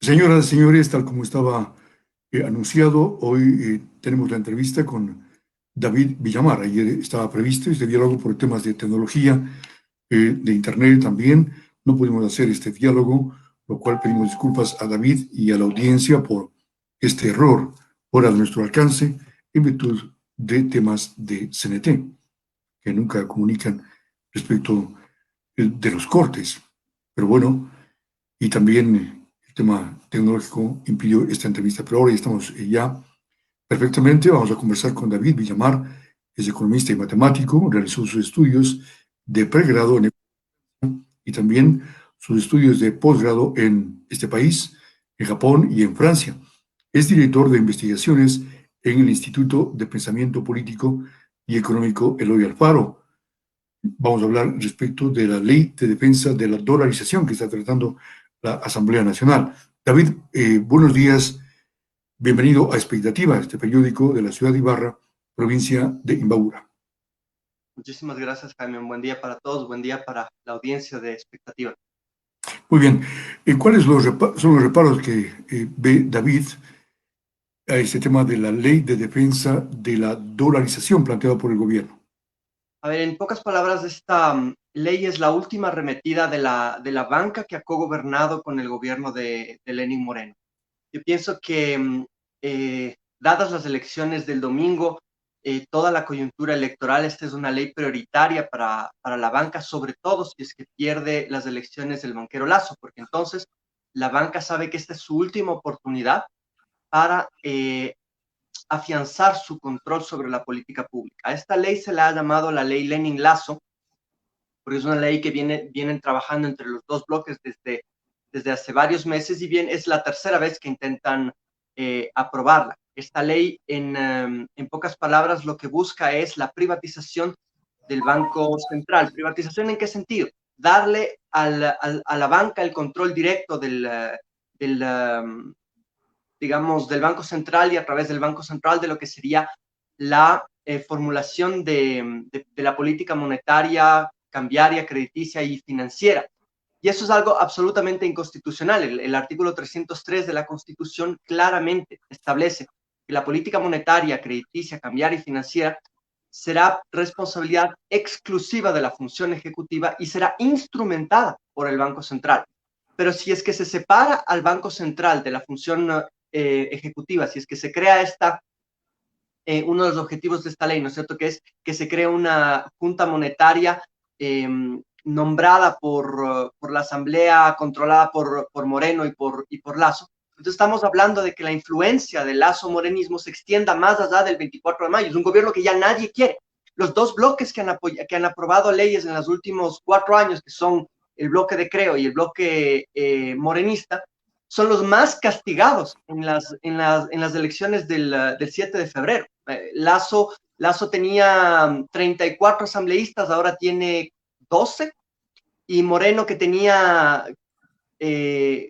Señoras y señores, tal como estaba anunciado, hoy tenemos la entrevista con David Villamar. Ayer estaba previsto este diálogo por temas de tecnología, de Internet también. No pudimos hacer este diálogo, lo cual pedimos disculpas a David y a la audiencia por este error fuera de nuestro alcance en virtud de temas de CNT, que nunca comunican respecto de los cortes. Pero bueno, y también el tema tecnológico impidió esta entrevista, pero ahora ya estamos ya perfectamente. Vamos a conversar con David Villamar, es economista y matemático, realizó sus estudios de pregrado y también sus estudios de posgrado en este país, en Japón y en Francia. Es director de investigaciones en el Instituto de Pensamiento Político y Económico Eloy Alfaro. Vamos a hablar respecto de la ley de defensa de la dolarización que está tratando la Asamblea Nacional. David, buenos días. Bienvenido a Expectativa, este periódico de la ciudad de Ibarra, provincia de Imbabura. Muchísimas gracias, Jaime. Un buen día para todos, buen día para la audiencia de Expectativa. Muy bien. ¿Cuáles son los reparos que ve David a este tema de la ley de defensa de la dolarización planteada por el gobierno? A ver, en pocas palabras, esta ley es la última arremetida de la banca que ha cogobernado con el gobierno de Lenín Moreno. Yo pienso que, dadas las elecciones del domingo, toda la coyuntura electoral, esta es una ley prioritaria para la banca, sobre todo si es que pierde las elecciones del banquero Lasso, porque entonces la banca sabe que esta es su última oportunidad para afianzar su control sobre la política pública. A esta ley se la ha llamado la ley Lenin-Lasso, porque es una ley que vienen trabajando entre los dos bloques desde hace varios meses y bien es la tercera vez que intentan aprobarla. Esta ley, en pocas palabras, lo que busca es la privatización del Banco Central. ¿Privatización en qué sentido? Darle a la banca el control directo del digamos, del Banco Central y a través del Banco Central de lo que sería la formulación de la política monetaria, cambiaria, crediticia y financiera. Y eso es algo absolutamente inconstitucional. El artículo 303 de la Constitución claramente establece que la política monetaria, crediticia, cambiaria y financiera será responsabilidad exclusiva de la función ejecutiva y será instrumentada por el Banco Central. Pero si es que se separa al Banco Central de la función ejecutiva, si es que se crea uno de los objetivos de esta ley, ¿no es cierto?, que es que se cree una junta monetaria nombrada por la Asamblea, controlada por Moreno y por Lasso. Entonces estamos hablando de que la influencia del Lasso-morenismo se extienda más allá del 24 de mayo. Es un gobierno que ya nadie quiere. Los dos bloques que han aprobado leyes en los últimos 4 años, que son el bloque de Creo y el bloque morenista, son los más castigados en las elecciones del 7 de febrero. Lasso tenía 34 asambleístas, ahora tiene 12, y Moreno, que tenía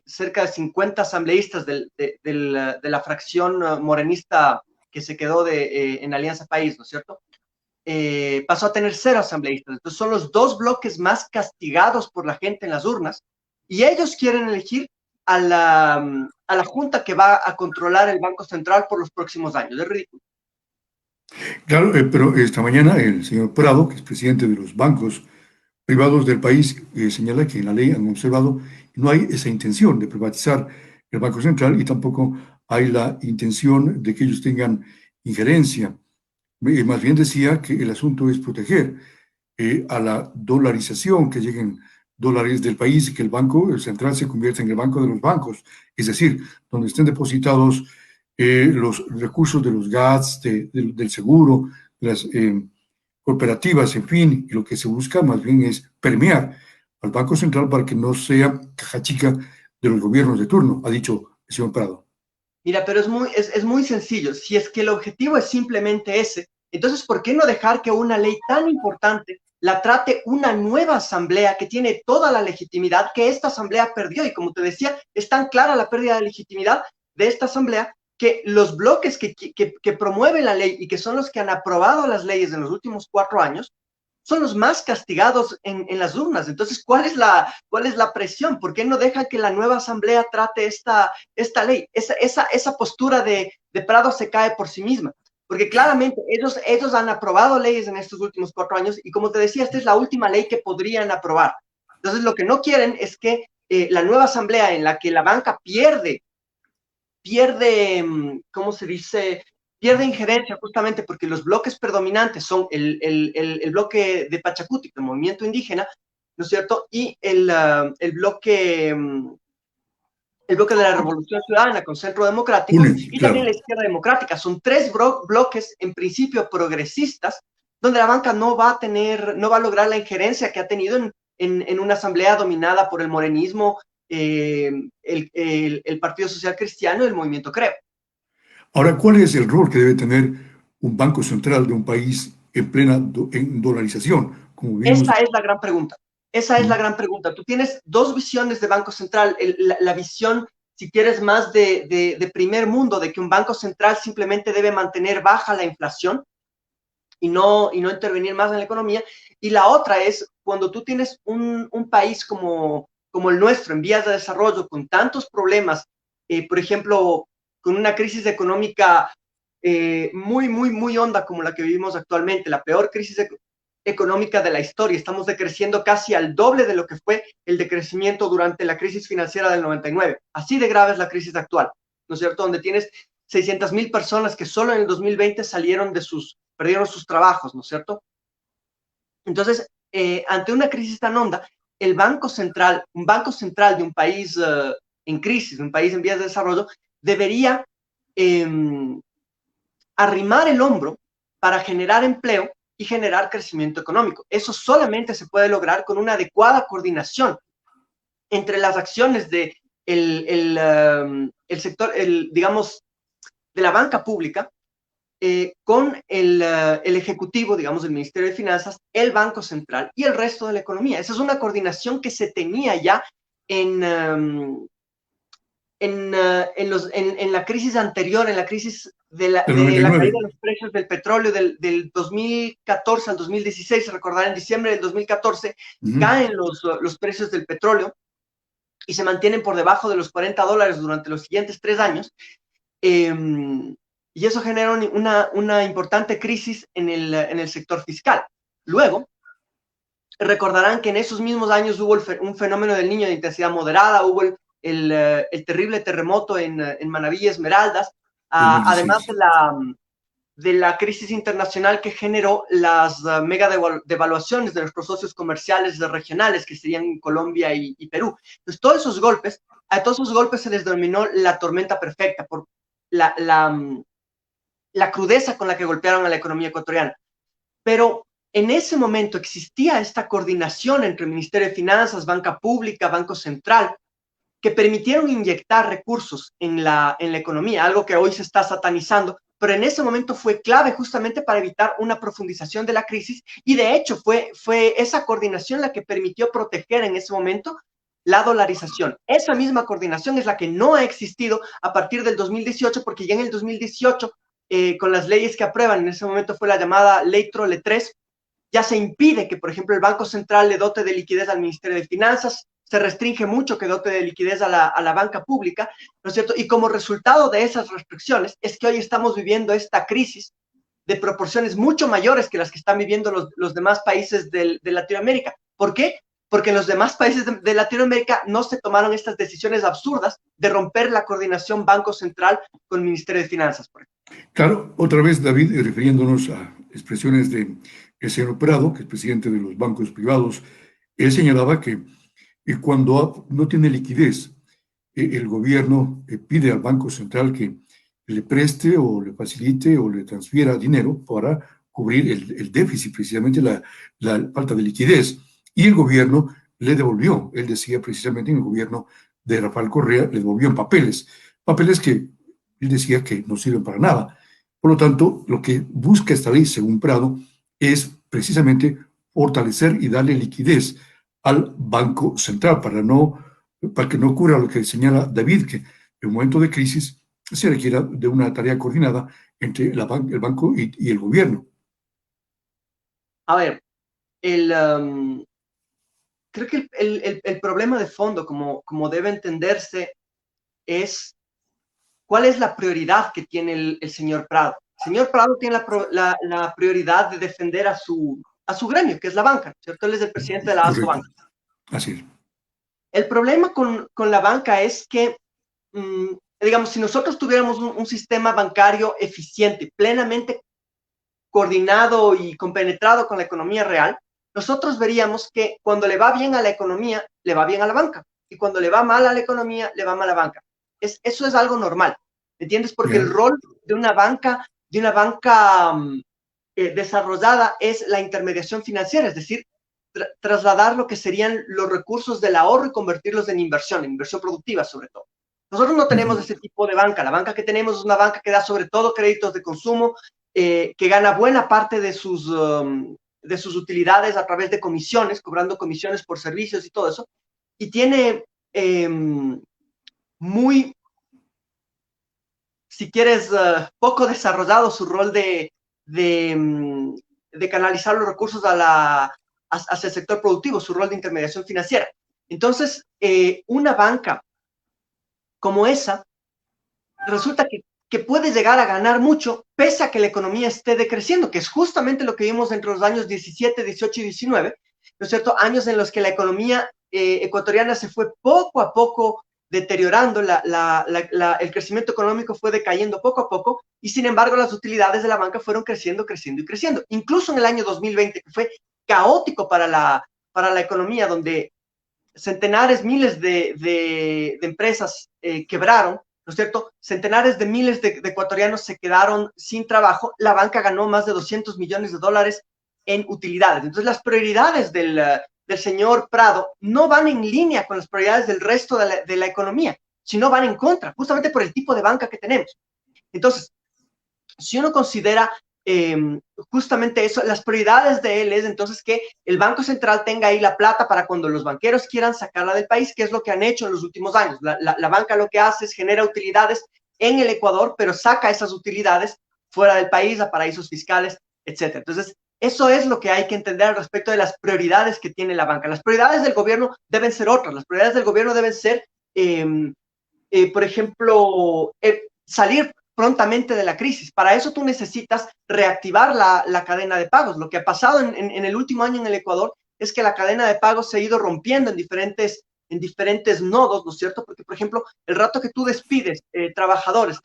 cerca de 50 asambleístas de la fracción morenista que se quedó en Alianza País, ¿no es cierto? Pasó a tener 0 asambleístas. Entonces son los dos bloques más castigados por la gente en las urnas, y ellos quieren elegir a la junta que va a controlar el Banco Central por los próximos años. Es ridículo. Claro, pero esta mañana el señor Prado, que es presidente de los bancos privados del país, señala que en la ley han observado no hay esa intención de privatizar el Banco Central y tampoco hay la intención de que ellos tengan injerencia. Más bien decía que el asunto es proteger a la dolarización, que lleguen dólares del país y que el Banco Central se convierta en el banco de los bancos, es decir, donde estén depositados los recursos de los GATS, del seguro, de las cooperativas, en fin, y lo que se busca más bien es permear al Banco Central para que no sea caja chica de los gobiernos de turno, ha dicho el señor Prado. Mira, pero es muy sencillo. Si es que el objetivo es simplemente ese, entonces, ¿por qué no dejar que una ley tan importante la trate una nueva asamblea que tiene toda la legitimidad que esta asamblea perdió? Y como te decía, es tan clara la pérdida de legitimidad de esta asamblea que los bloques que promueven la ley y que son los que han aprobado las leyes en los últimos 4 años son los más castigados en las urnas. Entonces, ¿cuál es la presión? ¿Por qué no dejan que la nueva asamblea trate esta ley? Esa postura de Prado se cae por sí misma. Porque claramente ellos han aprobado leyes en estos últimos 4 años y como te decía, esta es la última ley que podrían aprobar. Entonces, lo que no quieren es que la nueva asamblea en la que la banca pierde, ¿cómo se dice? Pierde injerencia justamente porque los bloques predominantes son el bloque de Pachacuti, el movimiento indígena, ¿no es cierto? Y el bloque de la Revolución Ciudadana con Centro Democrático y también Claro. la izquierda democrática. Son 3 bloques en principio progresistas donde la banca no va a lograr la injerencia que ha tenido en una asamblea dominada por el morenismo, el Partido Social Cristiano y el Movimiento Creo. Ahora, ¿cuál es el rol que debe tener un banco central de un país en plena dolarización? Como vimos. Esa es la gran pregunta. Esa es la Mm. gran pregunta. Tú tienes 2 visiones de Banco Central. La visión, si quieres, más de primer mundo, de que un banco central simplemente debe mantener baja la inflación y no intervenir más en la economía. Y la otra es cuando tú tienes un país como el nuestro, en vías de desarrollo, con tantos problemas, por ejemplo, con una crisis económica muy, muy, muy honda como la que vivimos actualmente, la peor crisis económica de la historia. Estamos decreciendo casi al doble de lo que fue el decrecimiento durante la crisis financiera del 99. Así de grave es la crisis actual, ¿no es cierto? Donde tienes 600,000 personas que solo en el 2020 perdieron sus trabajos, ¿no es cierto? Entonces, ante una crisis tan honda, un banco central de un país en crisis, un país en vías de desarrollo, debería eh, arrimar el hombro para generar empleo y generar crecimiento económico. Eso solamente se puede lograr con una adecuada coordinación entre las acciones de el sector, digamos, de la banca pública, con el Ejecutivo, digamos, el Ministerio de Finanzas, el Banco Central y el resto de la economía. Esa es una coordinación que se tenía ya en la crisis anterior, en la crisis El de la caída 99. de los precios del petróleo del 2014 al 2016, se recordará, en diciembre del 2014, Ujú. caen los precios del petróleo y se mantienen por debajo de los $40 durante los siguientes 3 años. Eh, y eso genera una importante crisis en el sector fiscal. Luego, recordarán que en esos mismos años hubo un fenómeno del Niño de intensidad moderada, hubo el terrible terremoto en Manabí y Esmeraldas, además 2016. de la crisis internacional que generó las mega devaluaciones de nuestros socios comerciales regionales, que serían Colombia y Perú. Entonces, a todos esos golpes se les denominó la tormenta perfecta, por la crudeza con la que golpearon a la economía ecuatoriana. Pero en ese momento existía esta coordinación entre el Ministerio de Finanzas, Banca Pública, Banco Central, que permitieron inyectar recursos en la economía, algo que hoy se está satanizando, pero en ese momento fue clave justamente para evitar una profundización de la crisis y de hecho fue esa coordinación la que permitió proteger en ese momento la dolarización. Esa misma coordinación es la que no ha existido a partir del 2018, porque ya en el 2018, con las leyes que aprueban, en ese momento fue la llamada Ley Trole 3, ya se impide que, por ejemplo, el Banco Central le dote de liquidez al Ministerio de Finanzas, se restringe mucho que dote de liquidez a la banca pública, ¿no es cierto? Y como resultado de esas restricciones es que hoy estamos viviendo esta crisis de proporciones mucho mayores que las que están viviendo los demás países de Latinoamérica. ¿Por qué? Porque en los demás países de Latinoamérica no se tomaron estas decisiones absurdas de romper la coordinación Banco Central con el Ministerio de Finanzas, por ejemplo. Claro, otra vez, David, refiriéndonos a expresiones de el señor Prado, que es presidente de los bancos privados, él señalaba que cuando no tiene liquidez, el gobierno pide al Banco Central que le preste o le facilite o le transfiera dinero para cubrir el déficit, precisamente la falta de liquidez. Y el gobierno le devolvió, él decía precisamente en el gobierno de Rafael Correa, le devolvió en papeles que él decía que no sirven para nada. Por lo tanto, lo que busca esta ley, según Prado, es precisamente fortalecer y darle liquidez al Banco Central para que no ocurra lo que señala David, que en un momento de crisis se requiera de una tarea coordinada entre el banco y el gobierno. A ver, el, creo que el problema de fondo, como debe entenderse, es cuál es la prioridad que tiene el señor Prado. El señor Prado tiene la prioridad de defender a su gremio, que es la banca, ¿cierto? Él es el presidente de la Correcto. ASOBanca. Así es. El problema con la banca es que, digamos, si nosotros tuviéramos un sistema bancario eficiente, plenamente coordinado y compenetrado con la economía real, nosotros veríamos que cuando le va bien a la economía, le va bien a la banca. Y cuando le va mal a la economía, le va mal a la banca. Eso es algo normal, ¿entiendes? Porque el Bien. rol de una banca desarrollada es la intermediación financiera, es decir, trasladar lo que serían los recursos del ahorro y convertirlos en inversión productiva sobre todo. Nosotros no tenemos ese tipo de banca. La banca que tenemos es una banca que da sobre todo créditos de consumo, que gana buena parte de sus utilidades a través de comisiones, cobrando comisiones por servicios y todo eso, y tiene muy, si quieres, poco desarrollado su rol de canalizar los recursos hacia el sector productivo, su rol de intermediación financiera. Entonces, una banca como esa resulta que puede llegar a ganar mucho pese a que la economía esté decreciendo, que es justamente lo que vimos entre los años 17, 18 y 19, ¿no es cierto? Años en los que la economía ecuatoriana se fue poco a poco deteriorando, el crecimiento económico fue decayendo poco a poco, y sin embargo las utilidades de la banca fueron creciendo, creciendo y creciendo. Incluso en el año 2020, que fue caótico para la economía, donde centenares, miles de empresas quebraron, ¿no es cierto? Centenares de miles de ecuatorianos se quedaron sin trabajo. La banca ganó más de 200 millones de dólares en utilidades. Entonces, las prioridades del señor Prado no van en línea con las prioridades del resto de la economía, sino van en contra, justamente por el tipo de banca que tenemos. Entonces, si uno considera justamente eso, las prioridades de él es entonces que el Banco Central tenga ahí la plata para cuando los banqueros quieran sacarla del país, que es lo que han hecho en los últimos años. La banca lo que hace es genera utilidades en el Ecuador, pero saca esas utilidades fuera del país, a paraísos fiscales, etc. Entonces, eso es lo que hay que entender al respecto de las prioridades que tiene la banca. Las prioridades del gobierno deben ser otras. Las prioridades del gobierno deben ser, por ejemplo, salir prontamente de la crisis. Para eso tú necesitas reactivar la cadena de pagos. Lo que ha pasado en el último año en el Ecuador es que la cadena de pagos se ha ido rompiendo en diferentes nodos, ¿no es cierto? Porque, por ejemplo, el rato que tú despides trabajadores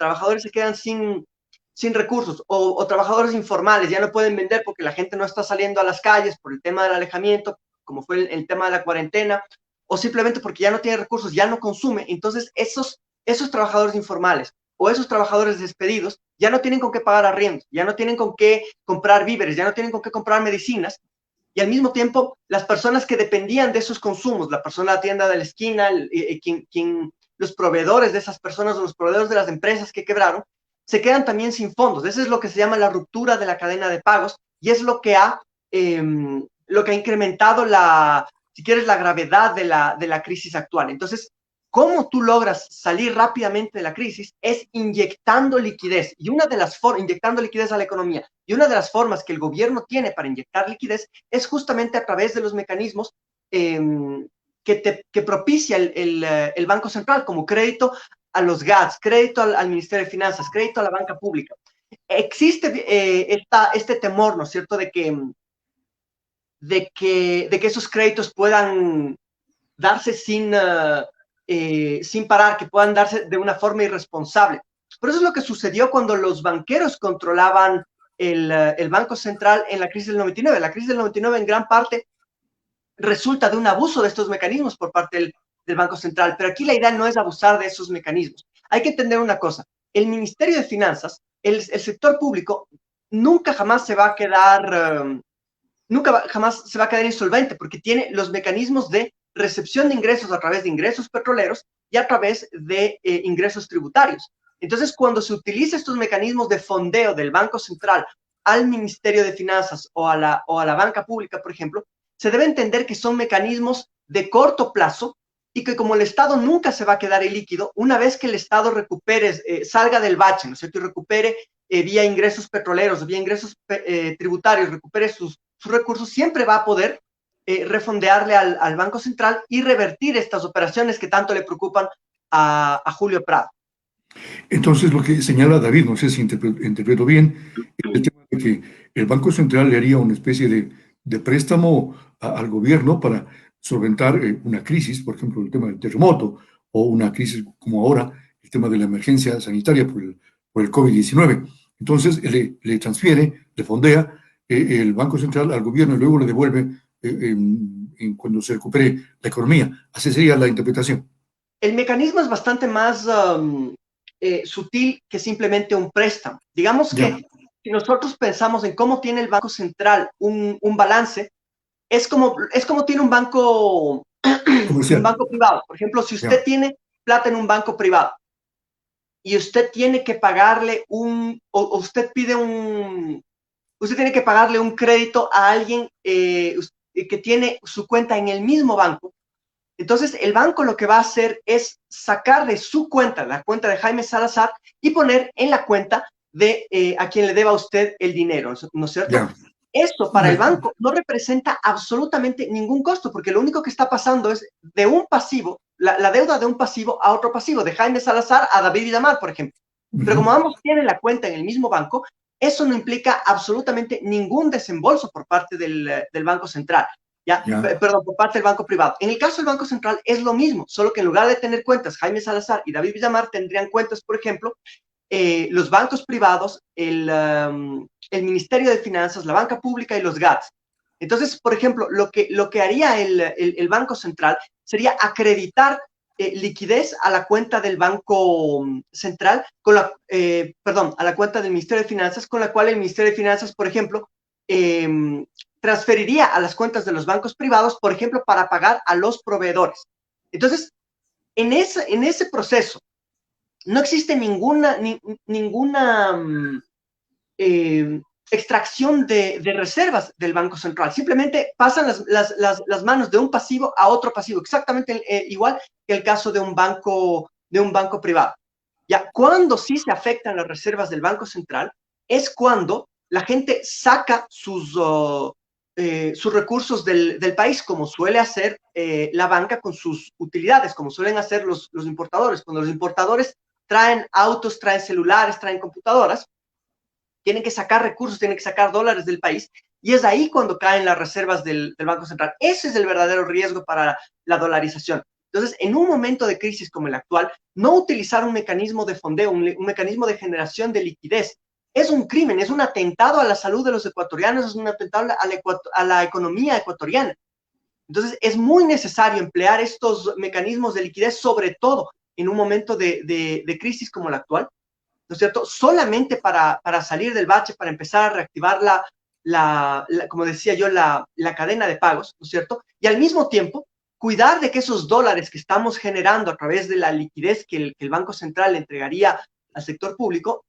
se quedan sin recursos, o trabajadores informales ya no pueden vender porque la gente no está saliendo a las calles por el tema del alejamiento, como fue el tema de la cuarentena, o simplemente porque ya no tiene recursos, ya no consume. Entonces, esos trabajadores informales o esos trabajadores despedidos ya no tienen con qué pagar arriendos, ya no tienen con qué comprar víveres, ya no tienen con qué comprar medicinas, y al mismo tiempo las personas que dependían de esos consumos, la persona de la tienda de la esquina, los proveedores de esas personas o los proveedores de las empresas que quebraron, se quedan también sin fondos. Eso es lo que se llama la ruptura de la cadena de pagos, y es lo que ha incrementado si quieres, la gravedad de la crisis actual. Entonces, cómo tú logras salir rápidamente de la crisis es inyectando liquidez, inyectando liquidez a la economía. Y una de las formas que el gobierno tiene para inyectar liquidez es justamente a través de los mecanismos que propicia el Banco Central, como crédito a los GATS, crédito al Ministerio de Finanzas, crédito a la banca pública. Existe este temor, ¿no es cierto?, de que esos créditos puedan darse sin parar, que puedan darse de una forma irresponsable. Pero eso es lo que sucedió cuando los banqueros controlaban el Banco Central en la crisis del 99. La crisis del 99 en gran parte resulta de un abuso de estos mecanismos por parte del Banco Central, pero aquí la idea no es abusar de esos mecanismos. Hay que entender una cosa: el Ministerio de Finanzas, el sector público, nunca jamás se va a quedar insolvente, porque tiene los mecanismos de recepción de ingresos a través de ingresos petroleros y a través de ingresos tributarios. Entonces, cuando se utiliza estos mecanismos de fondeo del Banco Central al Ministerio de Finanzas o a la banca pública, por ejemplo, se debe entender que son mecanismos de corto plazo, y que como el Estado nunca se va a quedar ilíquido, una vez que el Estado salga del bache, ¿no es cierto?, y recupere vía ingresos petroleros, vía ingresos tributarios, recupere sus sus recursos, siempre va a poder refondearle al Banco Central y revertir estas operaciones que tanto le preocupan a Julio Prado. Entonces, lo que señala David, no sé si interpreto bien, es el tema de que el Banco Central le haría una especie de préstamo al gobierno para solventar una crisis, por ejemplo, el tema del terremoto, o una crisis como ahora, el tema de la emergencia sanitaria por el COVID-19. Entonces, le transfiere, le fondea el Banco Central al gobierno y luego le devuelve cuando se recupere la economía. Así sería la interpretación. El mecanismo es bastante más sutil que simplemente un préstamo. Digamos Ya, que si nosotros pensamos en cómo tiene el Banco Central un balance, es como tiene un comercial. banco privado. Por ejemplo, si usted Ya, tiene plata en un banco privado y usted tiene que pagarle o usted pide usted tiene que pagarle un crédito a alguien que tiene su cuenta en el mismo banco. Entonces, el banco lo que va a hacer es sacar de su cuenta, la cuenta de Jaime Salazar, y poner en la cuenta de a quien le deba a usted el dinero, ¿no es cierto? ya. Esto para el banco no representa absolutamente ningún costo, porque lo único que está pasando es de un pasivo, la deuda de un pasivo a otro pasivo, de Jaime Salazar a David Villamar, por ejemplo. Pero como Ujú. ambos tienen la cuenta en el mismo banco, eso no implica absolutamente ningún desembolso por parte del Banco Central. ¿Ya? Ya, Perdón, por parte del banco privado. En el caso del Banco Central es lo mismo, solo que en lugar de tener cuentas Jaime Salazar y David Villamar, tendrían cuentas, por ejemplo, los bancos privados, el Ministerio de Finanzas, la banca pública y los GATS. Entonces, por ejemplo, lo que haría el Banco Central sería acreditar liquidez a la cuenta del Banco Central, perdón, a la cuenta del Ministerio de Finanzas, con la cual el Ministerio de Finanzas, por ejemplo, transferiría a las cuentas de los bancos privados, por ejemplo, para pagar a los proveedores. Entonces, en ese proceso, no existe ninguna eh, extracción de reservas del Banco Central. Simplemente pasan las manos de un pasivo a otro pasivo, exactamente igual que el caso de un banco privado. Ya, cuando sí se afectan las reservas del Banco Central, es cuando la gente saca sus recursos del país, como suele hacer la banca con sus utilidades, como suelen hacer los importadores. Cuando los importadores traen autos, traen celulares, traen computadoras, tienen que sacar recursos, tienen que sacar dólares del país, y es ahí cuando caen las reservas del Banco Central. Ese es el verdadero riesgo para la dolarización. Entonces, en un momento de crisis como el actual, no utilizar un mecanismo de fondeo, un mecanismo de generación de liquidez, es un crimen, es un atentado a la salud de los ecuatorianos, es un atentado a la economía ecuatoriana. Entonces, es muy necesario emplear estos mecanismos de liquidez, sobre todo en un momento de crisis como el actual, ¿no es cierto? Solamente para salir del bache, para empezar a reactivar como decía yo, la cadena de pagos, ¿no es cierto? Y al mismo tiempo, cuidar de que esos dólares que estamos generando a través de la liquidez que el Banco Central le entregaría al sector público,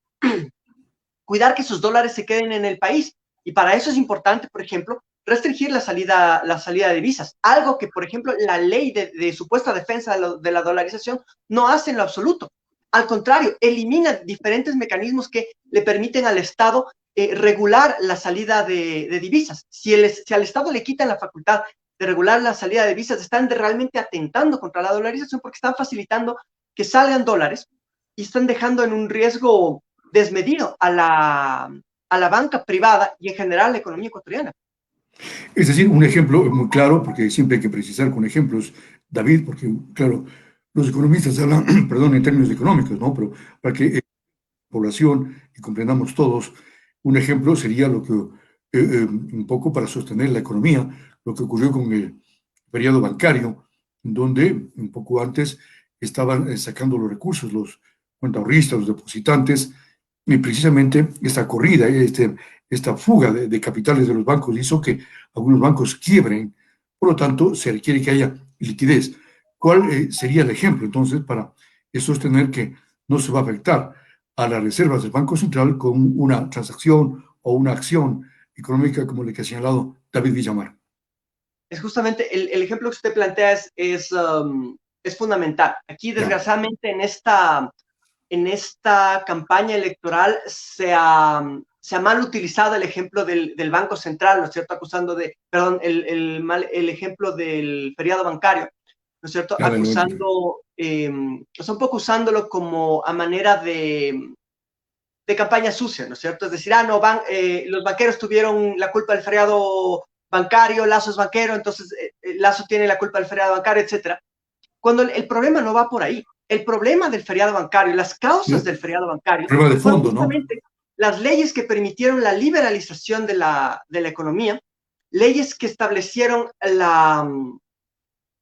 cuidar que esos dólares se queden en el país. Y para eso es importante, por ejemplo, restringir la salida de divisas, algo que, por ejemplo, la ley de supuesta defensa de la dolarización no hace en lo absoluto. Al contrario, elimina diferentes mecanismos que le permiten al Estado regular la salida de divisas. Si al Estado le quitan la facultad de regular la salida de divisas, están realmente atentando contra la dolarización, porque están facilitando que salgan dólares y están dejando en un riesgo desmedido a la banca privada y en general a la economía ecuatoriana. es decir, un ejemplo muy claro, porque siempre hay que precisar con ejemplos, David, porque, claro, los economistas hablan, perdón, en términos económicos, ¿no? Pero para que población y comprendamos todos, un ejemplo sería lo que, un poco para sostener la economía, lo que ocurrió con el periodo bancario, donde un poco antes estaban sacando los recursos, los cuentaahorristas, los depositantes, y precisamente esta corrida, esta fuga de capitales de los bancos hizo que algunos bancos quiebren, por lo tanto se requiere que haya liquidez. ¿Cuál sería el ejemplo entonces para sostener que no se va a afectar a las reservas del Banco Central con una transacción o una acción económica como la que ha señalado David Villamar? Es justamente el ejemplo que usted plantea es fundamental. Aquí, Ya, desgraciadamente, en esta campaña electoral se ha mal utilizado el ejemplo del Banco Central, ¿no es cierto? Acusando de, perdón, el ejemplo del feriado bancario, ¿no es cierto? Claro, Acusando, o sea, un poco usándolo como a manera de campaña sucia, ¿no es cierto? Es decir, no, los banqueros tuvieron la culpa del feriado bancario, Lazo es banquero, entonces Lazo tiene la culpa del feriado bancario, etcétera. Cuando el problema no va por ahí. El problema del feriado bancario, las causas del feriado bancario, prueba de fueron fondo, ¿no? justamente las leyes que permitieron la liberalización de la economía, leyes que establecieron la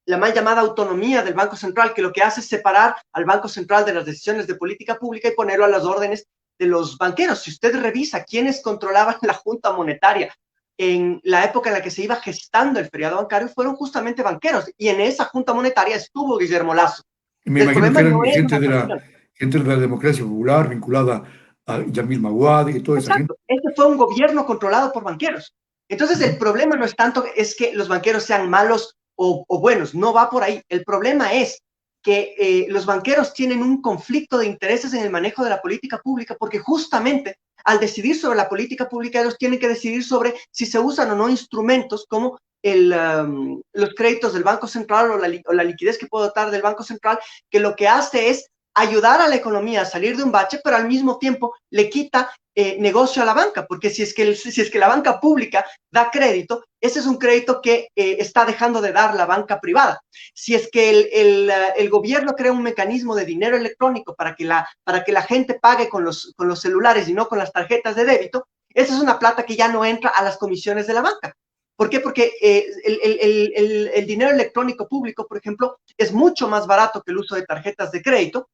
mal llamada autonomía del Banco Central, que lo que hace es separar al Banco Central de las decisiones de política pública y ponerlo a las órdenes de los banqueros. Si usted revisa quiénes controlaban la Junta Monetaria en la época en la que se iba gestando el feriado bancario, fueron justamente banqueros, y en esa Junta Monetaria estuvo Guillermo Lazo. Me El imagino que problema eran no es una sanción. gente de la democracia popular vinculada a Yamil Maguad y toda esa gente. Exacto, este fue un gobierno controlado por banqueros. Entonces el problema no es tanto es que los banqueros sean malos o buenos, no va por ahí. El problema es que los banqueros tienen un conflicto de intereses en el manejo de la política pública, porque justamente al decidir sobre la política pública, ellos tienen que decidir sobre si se usan o no instrumentos como los créditos del Banco Central o la liquidez que puede dotar del Banco Central, que lo que hace es ayudar a la economía a salir de un bache, pero al mismo tiempo le quita negocio a la banca, porque si es que la banca pública da crédito, ese es un crédito que está dejando de dar la banca privada. Si es que el gobierno crea un mecanismo de dinero electrónico para que la gente pague con los celulares y no con las tarjetas de débito, esa es una plata que ya no entra a las comisiones de la banca. ¿Por qué? Porque el dinero electrónico público, por ejemplo, es mucho más barato que el uso de tarjetas de crédito,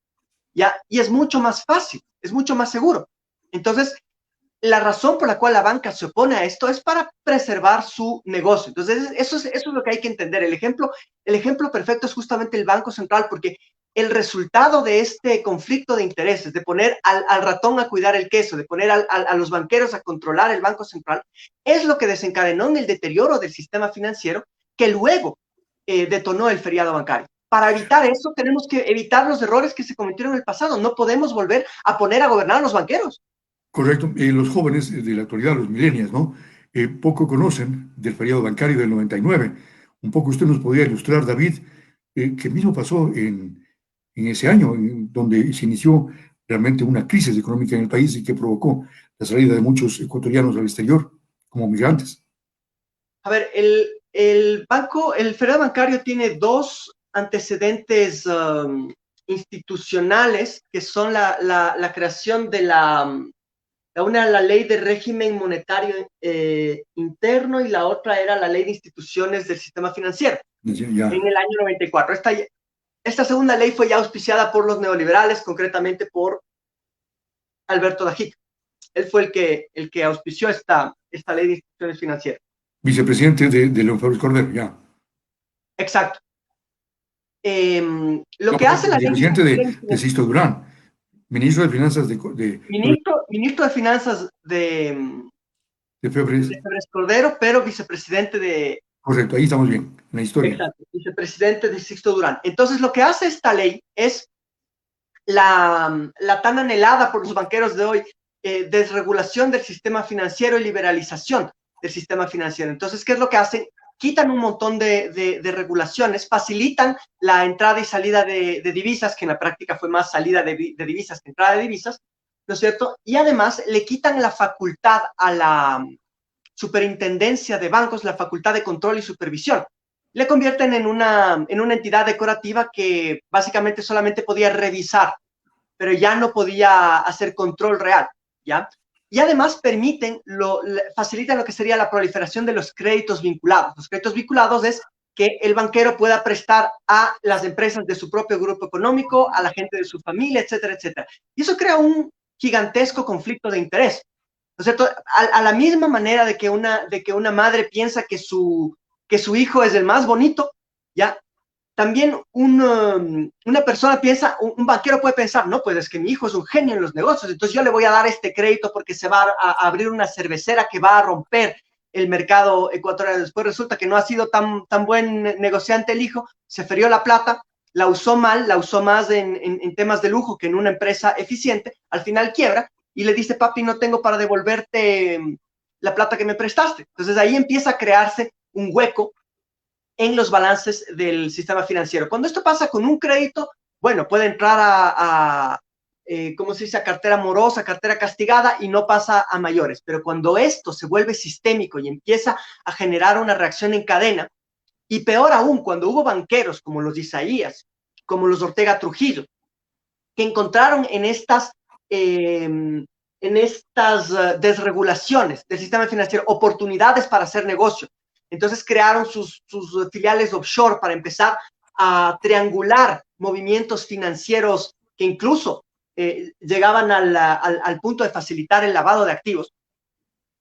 ¿ya? Y es mucho más fácil, es mucho más seguro. Entonces, la razón por la cual la banca se opone a esto es para preservar su negocio. Entonces, eso es lo que hay que entender. El ejemplo perfecto es justamente el Banco Central, porque el resultado de este conflicto de intereses, de poner al ratón a cuidar el queso, de poner a los banqueros a controlar el Banco Central, es lo que desencadenó en el deterioro del sistema financiero que luego detonó el feriado bancario. Para evitar eso, tenemos que evitar los errores que se cometieron en el pasado. No podemos volver a poner a gobernar a los banqueros. Correcto. Los jóvenes de la actualidad, los millennials, ¿no? Poco conocen del feriado bancario del 99. Un poco usted nos podría ilustrar, David, qué mismo pasó en ese año, en donde se inició realmente una crisis económica en el país y que provocó la salida de muchos ecuatorianos al exterior como migrantes. A ver, el feriado bancario tiene dos antecedentes institucionales, que son la creación de la ley de régimen monetario interno, y la otra era la ley de instituciones del sistema financiero, Ya. en el año 94. Esta segunda ley fue ya auspiciada por los neoliberales, concretamente por Alberto Dajic. Él fue el que auspició esta ley de instituciones financieras. Vicepresidente de León Fabres Cordero, ya. Exacto. Lo No, que hace la ley de vicepresidente de instituciones Sixto Durán, ministro de Finanzas ministro de Finanzas de Febres. de Febres Cordero, pero vicepresidente de... Correcto, ahí estamos bien, en la historia. Exacto, vicepresidente de Sixto Durán. Entonces, lo que hace esta ley es la tan anhelada por los banqueros de hoy, desregulación del sistema financiero y liberalización del sistema financiero. Entonces, ¿qué es lo que hacen? Quitan un montón de regulaciones, facilitan la entrada y salida de divisas, que en la práctica fue más salida de divisas que entrada de divisas, ¿no es cierto? Y además le quitan la facultad a la superintendencia de bancos, la facultad de control y supervisión. Le convierten en una entidad decorativa que básicamente solamente podía revisar, pero ya no podía hacer control real, ¿ya? Y además facilitan lo que sería la proliferación de los créditos vinculados. Los créditos vinculados es que el banquero pueda prestar a las empresas de su propio grupo económico, a la gente de su familia, etcétera, etcétera. Y eso crea un gigantesco conflicto de interés, ¿no es cierto? A la misma manera de que una madre piensa que su hijo es el más bonito, ¿ya? También una persona piensa, un banquero puede pensar, no, pues es que mi hijo es un genio en los negocios, entonces yo le voy a dar este crédito porque se va a abrir una cervecera que va a romper el mercado ecuatoriano. Después resulta que no ha sido tan buen negociante el hijo, se ferió la plata, la usó mal, la usó más en temas de lujo que en una empresa eficiente, al final quiebra, y le dice, papi, no tengo para devolverte la plata que me prestaste. Entonces ahí empieza a crearse un hueco en los balances del sistema financiero. Cuando esto pasa con un crédito, bueno, puede entrar ¿cómo se dice?, a cartera morosa, cartera castigada, y no pasa a mayores. Pero cuando esto se vuelve sistémico y empieza a generar una reacción en cadena, y peor aún, cuando hubo banqueros como los Isaías, como los Ortega Trujillo, que encontraron en estas desregulaciones del sistema financiero oportunidades para hacer negocio. Entonces crearon sus filiales offshore para empezar a triangular movimientos financieros que incluso llegaban al punto de facilitar el lavado de activos.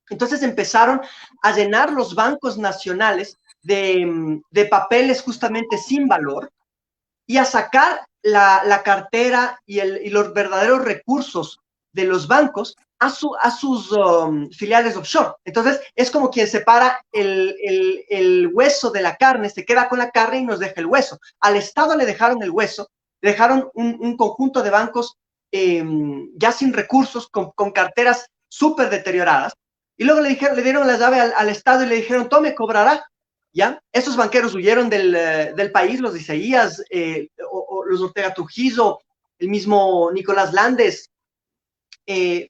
Entonces empezaron a llenar los bancos nacionales de papeles justamente sin valor y a sacar la cartera y los verdaderos recursos de los bancos a sus filiales offshore. Entonces, es como quien separa el hueso de la carne, se queda con la carne y nos deja el hueso. Al Estado le dejaron el hueso, le dejaron un conjunto de bancos ya sin recursos, con carteras súper deterioradas, y luego le dieron la llave al Estado y le dijeron, tome, cobrará. ¿Ya? Esos banqueros huyeron del país, los Isaías, o los Ortega Trujillo, el mismo Nicolás Landes,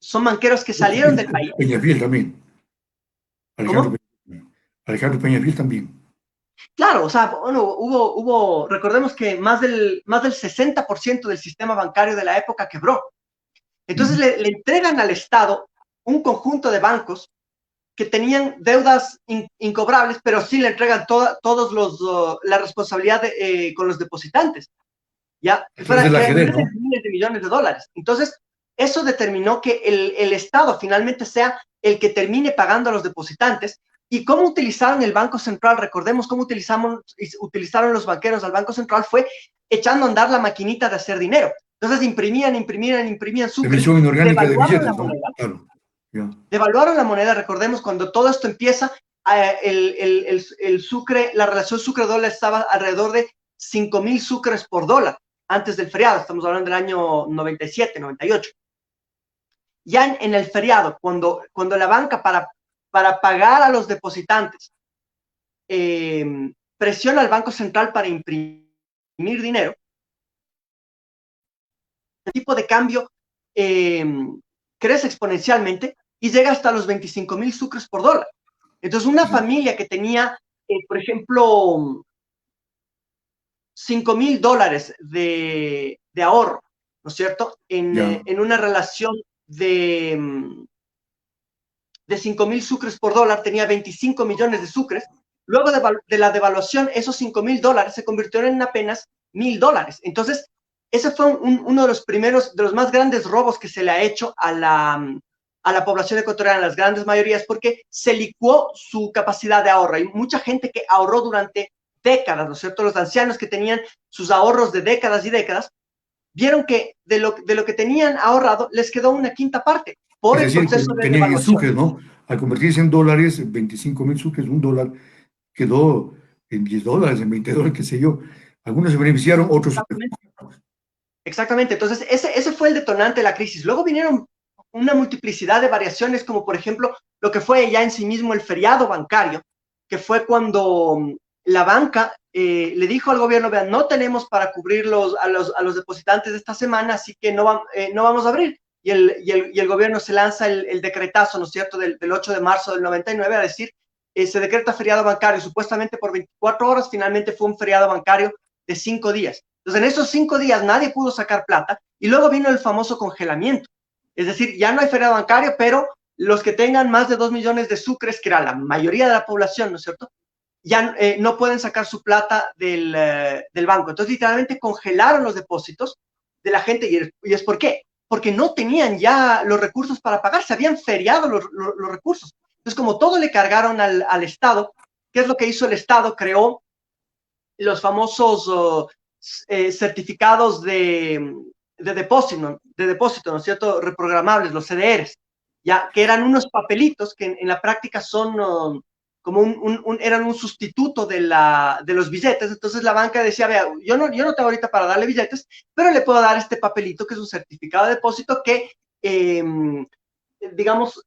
son banqueros que salieron del país. Peñafiel también. ¿Cómo? Alejandro Peñafiel también. Claro, o sea, bueno, recordemos que más del 60% del sistema bancario de la época quebró. Entonces le entregan al Estado un conjunto de bancos que tenían deudas incobrables, pero sí le entregan la responsabilidad con los depositantes, ¿ya? Miles de millones de dólares. Entonces, eso determinó que el Estado finalmente sea el que termine pagando a los depositantes. ¿Y cómo utilizaron el Banco Central? Recordemos cómo utilizaron los banqueros al Banco Central, fue echando a andar la maquinita de hacer dinero. Entonces imprimían sucre, emisión inorgánica de billetes, la moneda, ¿no? Claro. Yeah. Devaluaron la moneda. Recordemos, cuando todo esto empieza, el sucre, la relación sucre-dólar estaba alrededor de 5,000 sucres por dólar antes del feriado. Estamos hablando del año 97, 98. Ya en el feriado, cuando la banca para pagar a los depositantes presiona al Banco Central para imprimir dinero, el tipo de cambio crece exponencialmente y llega hasta los 25,000 sucres por dólar. Entonces, una familia que tenía, por ejemplo, $5,000 de ahorro, ¿no es cierto?, en una relación de 5,000 sucres por dólar, tenía 25 millones de sucres. Luego de la devaluación, esos $5,000 se convirtieron en apenas $1,000. Entonces, ese fue uno de los primeros, de los más grandes robos que se le ha hecho a la población ecuatoriana, las grandes mayorías, porque se licuó su capacidad de ahorro. Hay mucha gente que ahorró durante décadas, ¿no es cierto? Los ancianos que tenían sus ahorros de décadas y décadas, vieron que de lo que tenían ahorrado les quedó una quinta parte por el proceso de tenían en sucres, ¿no? Al convertirse en dólares, 25,000 sucres, $1 quedó en $10, en $20, qué sé yo. Algunos se beneficiaron, otros... Exactamente. Entonces, ese fue el detonante de la crisis. Luego vinieron una multiplicidad de variaciones, como por ejemplo lo que fue ya en sí mismo el feriado bancario, que fue cuando la banca le dijo al gobierno, vean, no tenemos para cubrir a los depositantes de esta semana, así que no vamos a abrir. Y el gobierno se lanza el decretazo, ¿no es cierto?, del 8 de marzo del 99, a decir, se decreta feriado bancario, supuestamente por 24 horas, finalmente fue un feriado bancario de 5 días. Entonces, en esos 5 días nadie pudo sacar plata, y luego vino el famoso congelamiento. Es decir, ya no hay feriado bancario, pero los que tengan más de 2 millones de sucres, que era la mayoría de la población, ¿no es cierto?, ya no pueden sacar su plata del banco. Entonces, literalmente congelaron los depósitos de la gente. ¿Y es por qué? Porque no tenían ya los recursos para pagar, se habían feriado los recursos. Entonces, como todo le cargaron al Estado, ¿qué es lo que hizo el Estado? Creó los famosos certificados de depósito, ¿no es cierto?, reprogramables, los CDRs, ya, que eran unos papelitos que en la práctica son como eran un sustituto de los billetes. Entonces la banca decía, vea, yo no tengo ahorita para darle billetes, pero le puedo dar este papelito que es un certificado de depósito que digamos,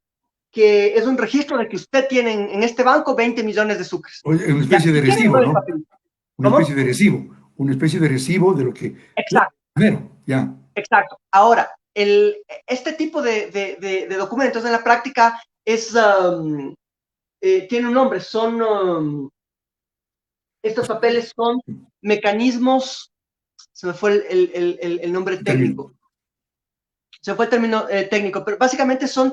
que es un registro de que usted tiene en este banco 20 millones de sucres. Oye, una ¿Ya? especie de ¿Y quién le recibo, doy el ¿no? papelito? Una especie ¿Cómo? de recibo, una especie de recibo de lo que... Exacto. Primero, ya. Exacto. Ahora, este tipo de documentos en la práctica tiene un nombre, estos papeles son mecanismos, se me fue el nombre Termino. técnico, se fue el término técnico, pero básicamente son,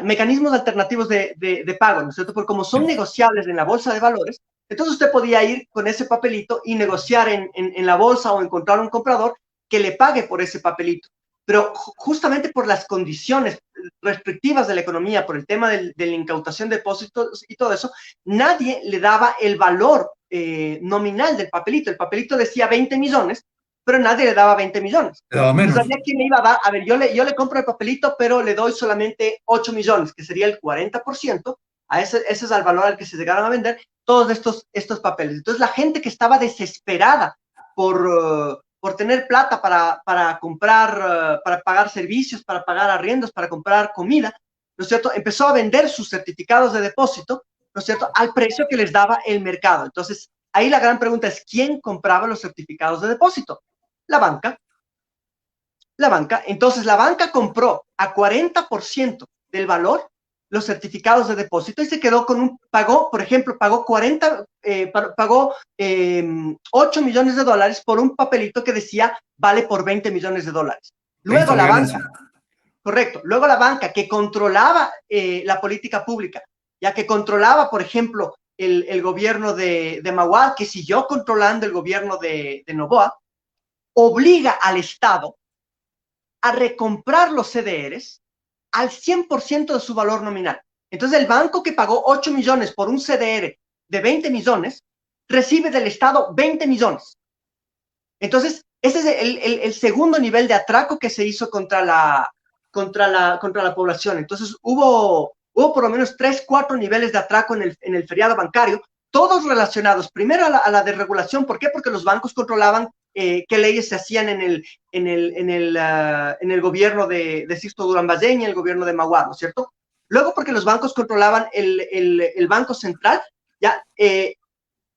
mecanismos alternativos de pago, ¿no es cierto? Porque como son Ya. negociables en la bolsa de valores, entonces usted podía ir con ese papelito y negociar en la bolsa o encontrar un comprador que le pague por ese papelito. Pero justamente por las condiciones restrictivas de la economía, por el tema de la incautación de depósitos y todo eso, nadie le daba el valor nominal del papelito. El papelito decía 20 millones, pero nadie le daba 20 millones. Te daba Entonces menos. había quien le iba a dar, a ver, yo le compro el papelito, pero le doy solamente 8 millones, que sería el 40%, ese es el valor al que se llegaron a vender todos estos papeles. Entonces la gente que estaba desesperada por tener plata para comprar, para pagar servicios, para pagar arriendos, para comprar comida, ¿no es cierto? Empezó a vender sus certificados de depósito, ¿no es cierto?, al precio que les daba el mercado. Entonces, ahí la gran pregunta es, ¿quién compraba los certificados de depósito? La banca. La banca. Entonces, la banca compró a 40% del valor los certificados de depósito y se quedó con pagó, por ejemplo, pagó 8 millones de dólares por un papelito que decía vale por 20 millones de dólares. Ahí Luego está la la banca, ganancia. correcto, luego la banca que controlaba la política pública, ya que controlaba, por ejemplo, el gobierno de Maguad, que siguió controlando el gobierno de Noboa, obliga al Estado a recomprar los CDRs al 100% de su valor nominal. Entonces, el banco que pagó 8 millones por un CDR de 20 millones, recibe del Estado 20 millones. Entonces, ese es el segundo nivel de atraco que se hizo contra la población. Entonces, hubo por lo menos 3, 4 niveles de atraco en el feriado bancario, todos relacionados primero a la desregulación. ¿Por qué? Porque los bancos controlaban qué leyes se hacían en el gobierno de Sixto Durán Ballén y el gobierno de Maguad, ¿no es cierto? Luego porque los bancos controlaban el Banco Central, ya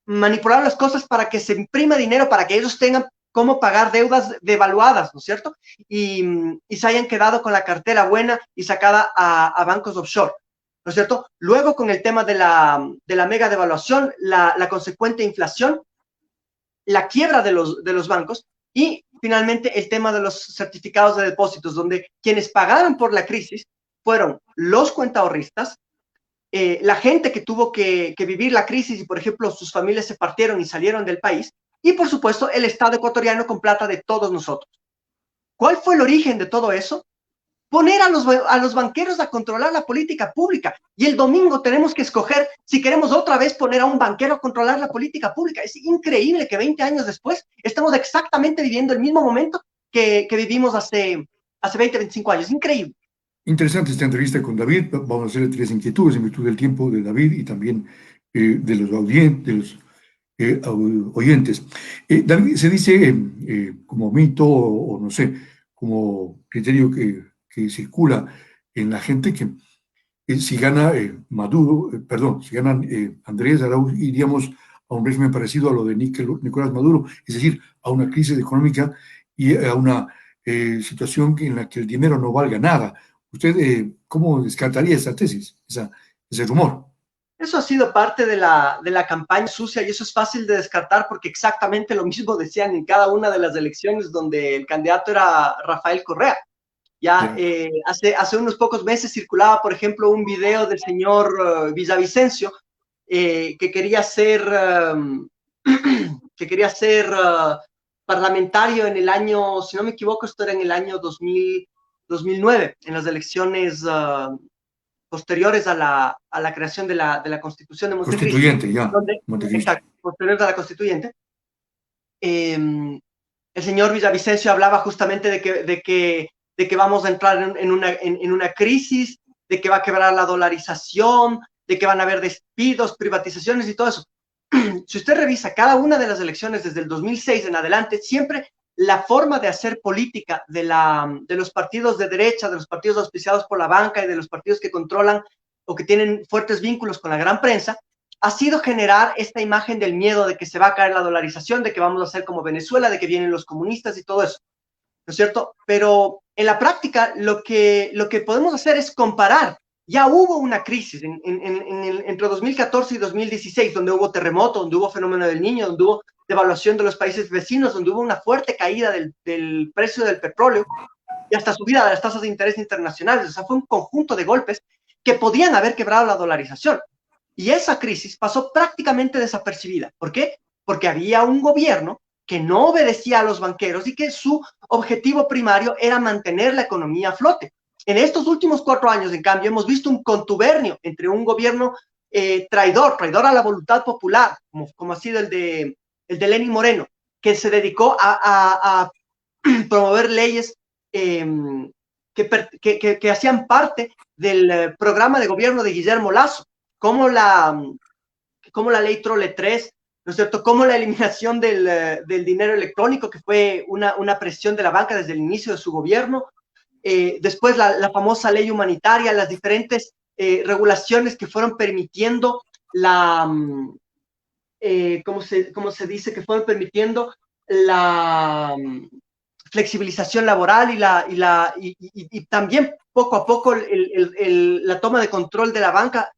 manipularon las cosas para que se imprima dinero, para que ellos tengan cómo pagar deudas devaluadas, ¿no es cierto? Y se hayan quedado con la cartera buena y sacada a bancos offshore, ¿no es cierto? Luego con el tema de la mega devaluación, la consecuente inflación, la quiebra de los bancos y finalmente el tema de los certificados de depósitos, donde quienes pagaron por la crisis fueron los cuentaahorristas, la gente que tuvo que vivir la crisis y, por ejemplo, sus familias se partieron y salieron del país, y, por supuesto, el Estado ecuatoriano con plata de todos nosotros. ¿Cuál fue el origen de todo eso? Poner a los banqueros a controlar la política pública. Y el domingo tenemos que escoger si queremos otra vez poner a un banquero a controlar la política pública. Es increíble que 20 años después estamos exactamente viviendo el mismo momento que vivimos hace 20, 25 años. Increíble. Interesante esta entrevista con David. Vamos a hacerle tres inquietudes en virtud del tiempo de David y también de los oyentes. David, se dice como mito o no sé, como criterio que circula en la gente que si gana Maduro, perdón, si gana Andrés Arauz, iríamos a un régimen parecido a lo de Nicolás Maduro, es decir, a una crisis económica y a una situación en la que el dinero no valga nada. ¿Usted cómo descartaría esa tesis, ese rumor? Eso ha sido parte de la campaña sucia y eso es fácil de descartar porque exactamente lo mismo decían en cada una de las elecciones donde el candidato era Rafael Correa. Ya Ya. hace unos pocos meses circulaba, por ejemplo, un video del señor Villavicencio que quería ser, parlamentario en el año, si no me equivoco, esto era en el año 2009, en las elecciones posteriores a la creación de la Constitución de Montecristi, Constituyente, ya, donde, Montecristo. exacto, posteriores a la Constituyente, el señor Villavicencio hablaba justamente de que vamos a entrar en una crisis, de que va a quebrar la dolarización, de que van a haber despidos, privatizaciones y todo eso. Si usted revisa cada una de las elecciones desde el 2006 en adelante, siempre la forma de hacer política de los partidos de derecha, de los partidos auspiciados por la banca y de los partidos que controlan o que tienen fuertes vínculos con la gran prensa, ha sido generar esta imagen del miedo de que se va a caer la dolarización, de que vamos a ser como Venezuela, de que vienen los comunistas y todo eso, ¿no es cierto? Pero en la práctica lo que podemos hacer es comparar. Ya hubo una crisis entre 2014 y 2016, donde hubo terremoto, donde hubo fenómeno del Niño, donde hubo devaluación de los países vecinos, donde hubo una fuerte caída del precio del petróleo y hasta subida de las tasas de interés internacionales. O sea, fue un conjunto de golpes que podían haber quebrado la dolarización. Y esa crisis pasó prácticamente desapercibida. ¿Por qué? Porque había un gobierno que no obedecía a los banqueros y que su objetivo primario era mantener la economía a flote. En estos últimos 4 años, en cambio, hemos visto un contubernio entre un gobierno traidor a la voluntad popular, como ha sido el de Lenín Moreno, que se dedicó a promover leyes que hacían parte del programa de gobierno de Guillermo Lasso, como la ley Trole 3, ¿no es cierto? Como la eliminación del dinero electrónico, que fue una presión de la banca desde el inicio de su gobierno. Después la famosa ley humanitaria, las diferentes regulaciones que fueron permitiendo ¿cómo se dice? Que fueron permitiendo la flexibilización laboral y también poco a poco la toma de control de la banca,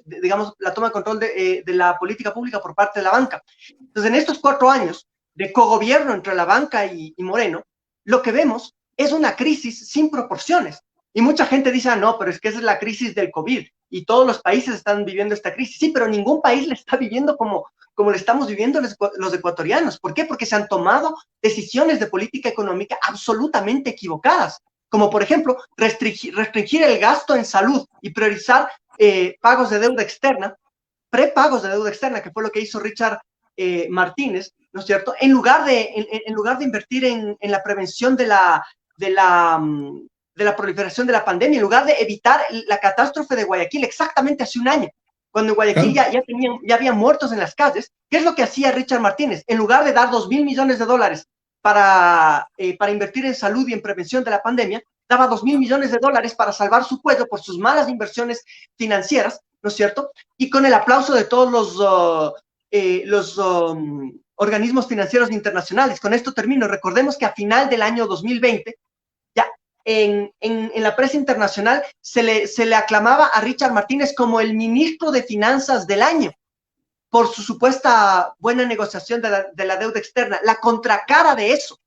digamos, la toma de control de la política pública por parte de la banca. Entonces, en estos 4 años de cogobierno entre la banca y Moreno, lo que vemos es una crisis sin proporciones. Y mucha gente dice, no, pero es que esa es la crisis del COVID y todos los países están viviendo esta crisis. Sí, pero ningún país la está viviendo como le estamos viviendo los ecuatorianos. ¿Por qué? Porque se han tomado decisiones de política económica absolutamente equivocadas, como por ejemplo restringir el gasto en salud y priorizar pagos de deuda externa, prepagos de deuda externa, que fue lo que hizo Richard Martínez, ¿no es cierto? En lugar de invertir en la prevención de la proliferación de la pandemia, en lugar de evitar la catástrofe de Guayaquil exactamente hace un año, cuando en Guayaquil ya había muertos en las calles. ¿Qué es lo que hacía Richard Martínez? En lugar de dar $2.000 millones para invertir en salud y en prevención de la pandemia, daba $2.000 millones para salvar su cuello por sus malas inversiones financieras, ¿no es cierto? Y con el aplauso de todos los organismos financieros internacionales. Con esto termino. Recordemos que a final del año 2020, ya en la prensa internacional se le aclamaba a Richard Martínez como el ministro de Finanzas del año por su supuesta buena negociación de la deuda externa. La contracara de eso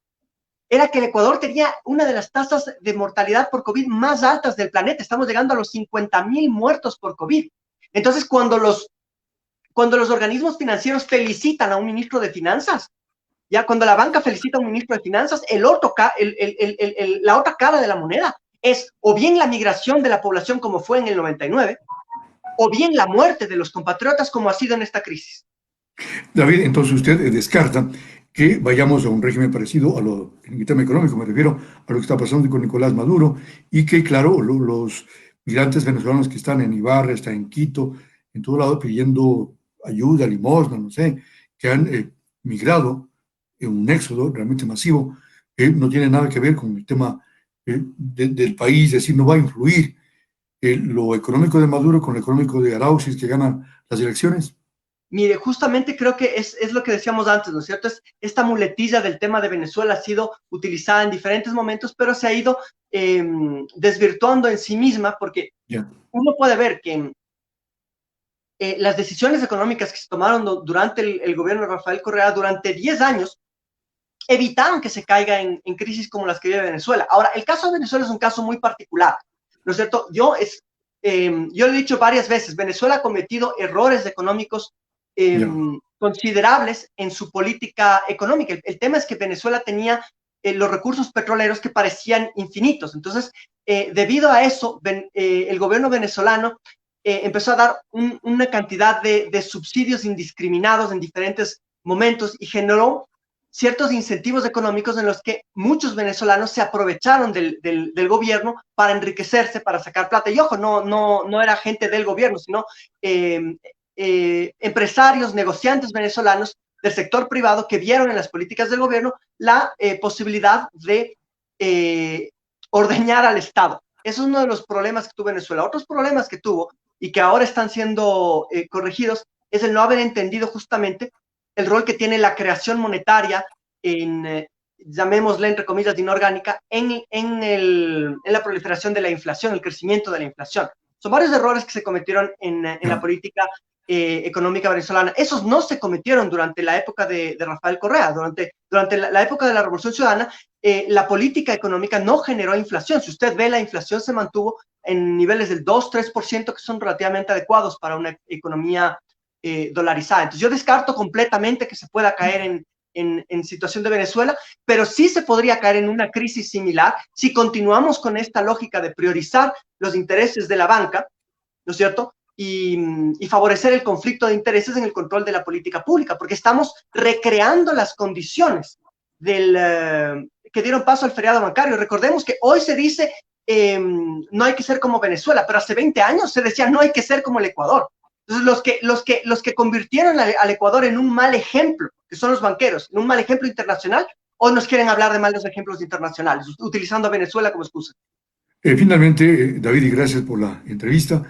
era que el Ecuador tenía una de las tasas de mortalidad por COVID más altas del planeta. Estamos llegando a los 50.000 muertos por COVID. Entonces, cuando los organismos financieros felicitan a un ministro de Finanzas, ya cuando la banca felicita a un ministro de Finanzas, la otra cara de la moneda es o bien la migración de la población como fue en el 99, o bien la muerte de los compatriotas como ha sido en esta crisis. David, entonces usted descarta que vayamos a un régimen parecido en el tema económico, me refiero a lo que está pasando con Nicolás Maduro, y que, claro, los migrantes venezolanos que están en Ibarra, están en Quito, en todo lado pidiendo ayuda, limosna, no sé, que han migrado en un éxodo realmente masivo, no tiene nada que ver con el tema del país, es decir, no va a influir lo económico de Maduro con lo económico de Arauz si es que ganan las elecciones. Mire, justamente creo que es lo que decíamos antes, ¿no es cierto? Esta muletilla del tema de Venezuela ha sido utilizada en diferentes momentos, pero se ha ido desvirtuando en sí misma, porque uno puede ver que las decisiones económicas que se tomaron durante el gobierno de Rafael Correa durante 10 años evitaron que se caiga en crisis como las que vive Venezuela. Ahora, el caso de Venezuela es un caso muy particular, ¿no es cierto? Yo lo he dicho varias veces, Venezuela ha cometido errores económicos considerables en su política económica. El tema es que Venezuela tenía los recursos petroleros que parecían infinitos. Entonces, debido a eso, el gobierno venezolano empezó a dar una cantidad de subsidios indiscriminados en diferentes momentos y generó ciertos incentivos económicos en los que muchos venezolanos se aprovecharon del gobierno para enriquecerse, para sacar plata. Y ojo, no era gente del gobierno, sino empresarios, negociantes venezolanos del sector privado que vieron en las políticas del gobierno la posibilidad de ordeñar al Estado. Eso es uno de los problemas que tuvo Venezuela. Otros problemas que tuvo y que ahora están siendo corregidos es el no haber entendido justamente el rol que tiene la creación monetaria en, llamémosle entre comillas, inorgánica, en la proliferación de la inflación, el crecimiento de la inflación. Son varios errores que se cometieron en la política económica venezolana. Esos no se cometieron durante la época de Rafael Correa. Durante la época de la Revolución Ciudadana, la política económica no generó inflación. Si usted ve, la inflación se mantuvo en niveles del 2-3%, que son relativamente adecuados para una economía dolarizada. Entonces yo descarto completamente que se pueda caer en situación de Venezuela, pero sí se podría caer en una crisis similar si continuamos con esta lógica de priorizar los intereses de la banca, ¿no es cierto? Y favorecer el conflicto de intereses en el control de la política pública, porque estamos recreando las condiciones que dieron paso al feriado bancario. Recordemos que hoy se dice no hay que ser como Venezuela, pero hace 20 años se decía no hay que ser como el Ecuador. Entonces, los que convirtieron al Ecuador en un mal ejemplo, que son los banqueros, en un mal ejemplo internacional, hoy nos quieren hablar de malos ejemplos internacionales, utilizando a Venezuela como excusa. Finalmente, David, y gracias por la entrevista.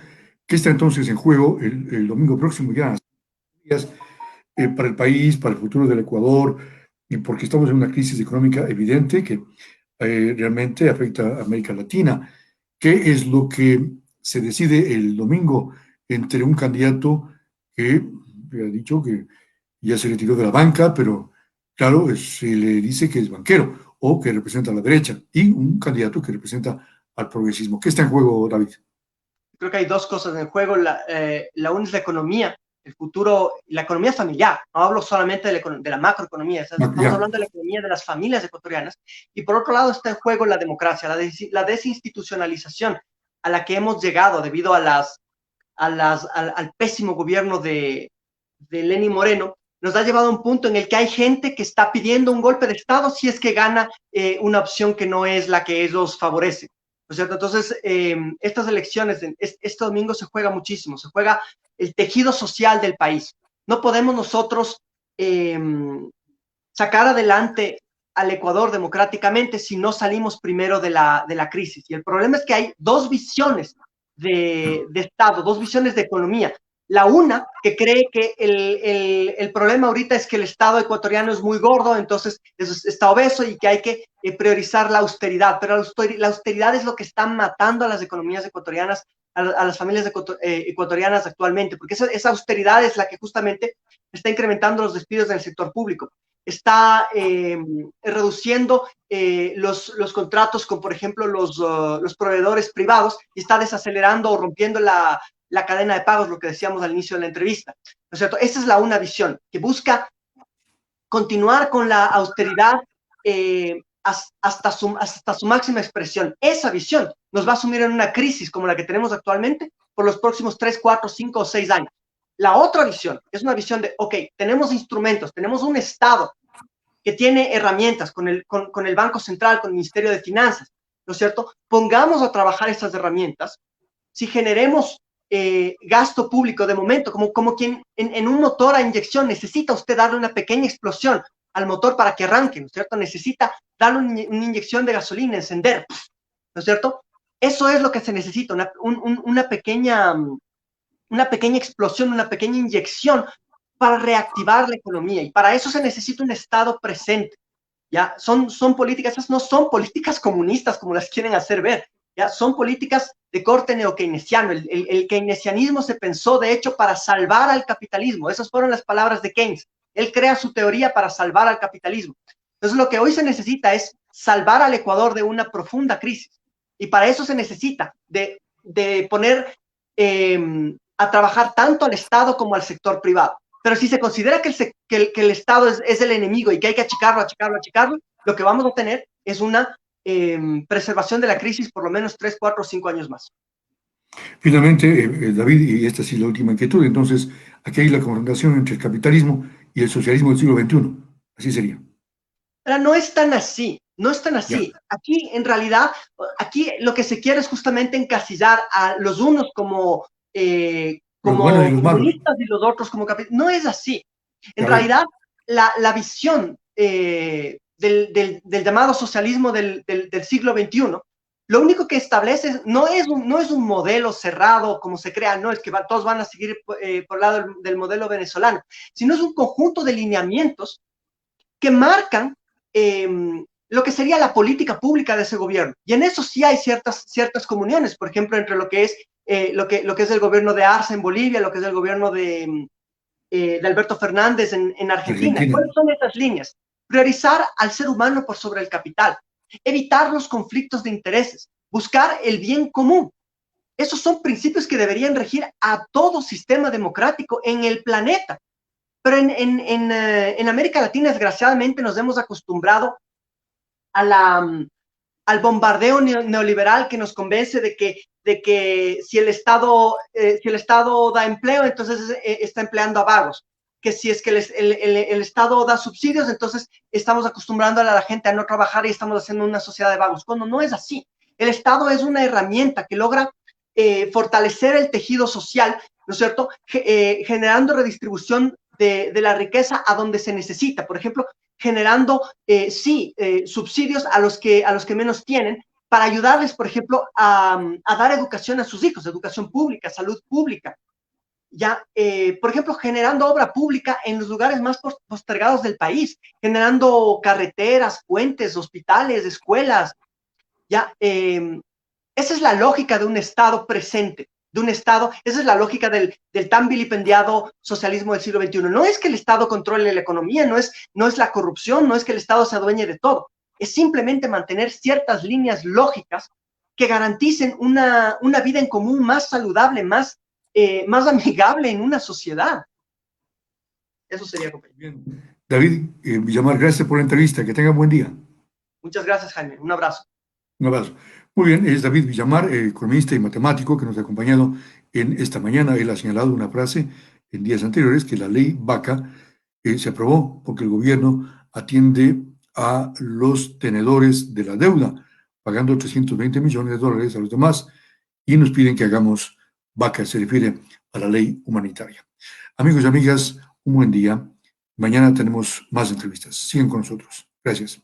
¿Qué está entonces en juego el domingo próximo ya? Para el país, para el futuro del Ecuador, y porque estamos en una crisis económica evidente que realmente afecta a América Latina. ¿Qué es lo que se decide el domingo entre un candidato que ha dicho que ya se retiró de la banca, pero claro, se le dice que es banquero o que representa a la derecha, y un candidato que representa al progresismo? ¿Qué está en juego, David? Creo que hay dos cosas en juego. La una es la economía, el futuro, la economía familiar. No hablo solamente de la macroeconomía, estamos hablando de la economía de las familias ecuatorianas. Y por otro lado está en juego la democracia, la desinstitucionalización a la que hemos llegado debido al pésimo gobierno de Lenín Moreno. Nos ha llevado a un punto en el que hay gente que está pidiendo un golpe de Estado si es que gana una opción que no es la que ellos favorecen. ¿No es cierto? Entonces, estas elecciones, este domingo se juega muchísimo, se juega el tejido social del país. No podemos nosotros sacar adelante al Ecuador democráticamente si no salimos primero de la crisis. Y el problema es que hay dos visiones de Estado, dos visiones de economía. La una, que cree que el problema ahorita es que el Estado ecuatoriano es muy gordo, entonces está obeso y que hay que priorizar la austeridad, pero la austeridad es lo que está matando a las economías ecuatorianas, a las familias ecuatorianas actualmente, porque esa austeridad es la que justamente está incrementando los despidos en el sector público, está reduciendo los contratos con, por ejemplo, los proveedores privados, y está desacelerando o rompiendo la cadena de pagos, lo que decíamos al inicio de la entrevista, ¿no es cierto? Esa es una visión que busca continuar con la austeridad hasta su máxima expresión. Esa visión nos va a sumir en una crisis como la que tenemos actualmente por los próximos 3, 4, 5 o 6 años. La otra visión es una visión de, ok, tenemos instrumentos, tenemos un Estado que tiene herramientas con el Banco Central, con el Ministerio de Finanzas, ¿no es cierto? Pongamos a trabajar esas herramientas, si generemos gasto público de momento, como quien en un motor a inyección necesita usted darle una pequeña explosión al motor para que arranque, ¿no es cierto? Necesita darle una inyección de gasolina, encender, ¿no es cierto? Eso es lo que se necesita, una pequeña explosión, una pequeña inyección para reactivar la economía, y para eso se necesita un Estado presente. ¿Ya? Son políticas, esas no son políticas comunistas como las quieren hacer ver, ¿ya? Son políticas de corte neokeynesiano. El keynesianismo se pensó, de hecho, para salvar al capitalismo. Esas fueron las palabras de Keynes. Él crea su teoría para salvar al capitalismo. Entonces, lo que hoy se necesita es salvar al Ecuador de una profunda crisis. Y para eso se necesita de poner a trabajar tanto al Estado como al sector privado. Pero si se considera que el Estado es el enemigo y que hay que achicarlo, lo que vamos a tener es una preservación de la crisis por lo menos 3, 4 o 5 años más. Finalmente, David, y esta sí es la última inquietud, entonces, aquí hay la confrontación entre el capitalismo y el socialismo del siglo XXI. Así sería. Ahora, no es tan así, no es tan así. Ya. Aquí, en realidad, aquí lo que se quiere es justamente encasillar a los unos como comunistas y los otros como capitalistas. No es así. En realidad, la visión del llamado socialismo del siglo XXI, lo único que establece no es un modelo cerrado como se crea, no es que todos van a seguir por el lado del modelo venezolano, sino es un conjunto de lineamientos que marcan lo que sería la política pública de ese gobierno. Y en eso sí hay ciertas comuniones, por ejemplo, entre lo que es el gobierno de Arce en Bolivia, lo que es el gobierno de Alberto Fernández en Argentina. Argentina. ¿Cuáles son esas líneas? Priorizar al ser humano por sobre el capital, evitar los conflictos de intereses, buscar el bien común. Esos son principios que deberían regir a todo sistema democrático en el planeta. Pero en América Latina, desgraciadamente, nos hemos acostumbrado al bombardeo neoliberal que nos convence de que si el Estado da empleo, entonces está empleando a vagos. Que si es que el Estado da subsidios, entonces estamos acostumbrando a la gente a no trabajar y estamos haciendo una sociedad de vagos, cuando no es así. El Estado es una herramienta que logra fortalecer el tejido social, ¿no es cierto?, generando redistribución de la riqueza a donde se necesita. Por ejemplo, generando, subsidios a los que menos tienen, para ayudarles, por ejemplo, a dar educación a sus hijos, educación pública, salud pública. Ya, por ejemplo, generando obra pública en los lugares más postergados del país, generando carreteras, puentes, hospitales, escuelas. Ya, esa es la lógica de un Estado presente, de un Estado, esa es la lógica del tan vilipendiado socialismo del siglo XXI. No es que el Estado controle la economía, no es la corrupción, no es que el Estado se adueñe de todo, es simplemente mantener ciertas líneas lógicas que garanticen una vida en común más saludable, más amigable en una sociedad. Eso sería, compañero. Bien. David Villamar, gracias por la entrevista. Que tenga buen día. Muchas gracias, Jaime. Un abrazo. Un abrazo. Muy bien, es David Villamar, economista y matemático, que nos ha acompañado en esta mañana. Él ha señalado una frase en días anteriores, que la ley Vaca se aprobó porque el gobierno atiende a los tenedores de la deuda, pagando 320 millones de dólares a los demás, y nos piden que hagamos Vaca, se refiere a la ley humanitaria. Amigos y amigas, un buen día. Mañana tenemos más entrevistas. Sigan con nosotros. Gracias.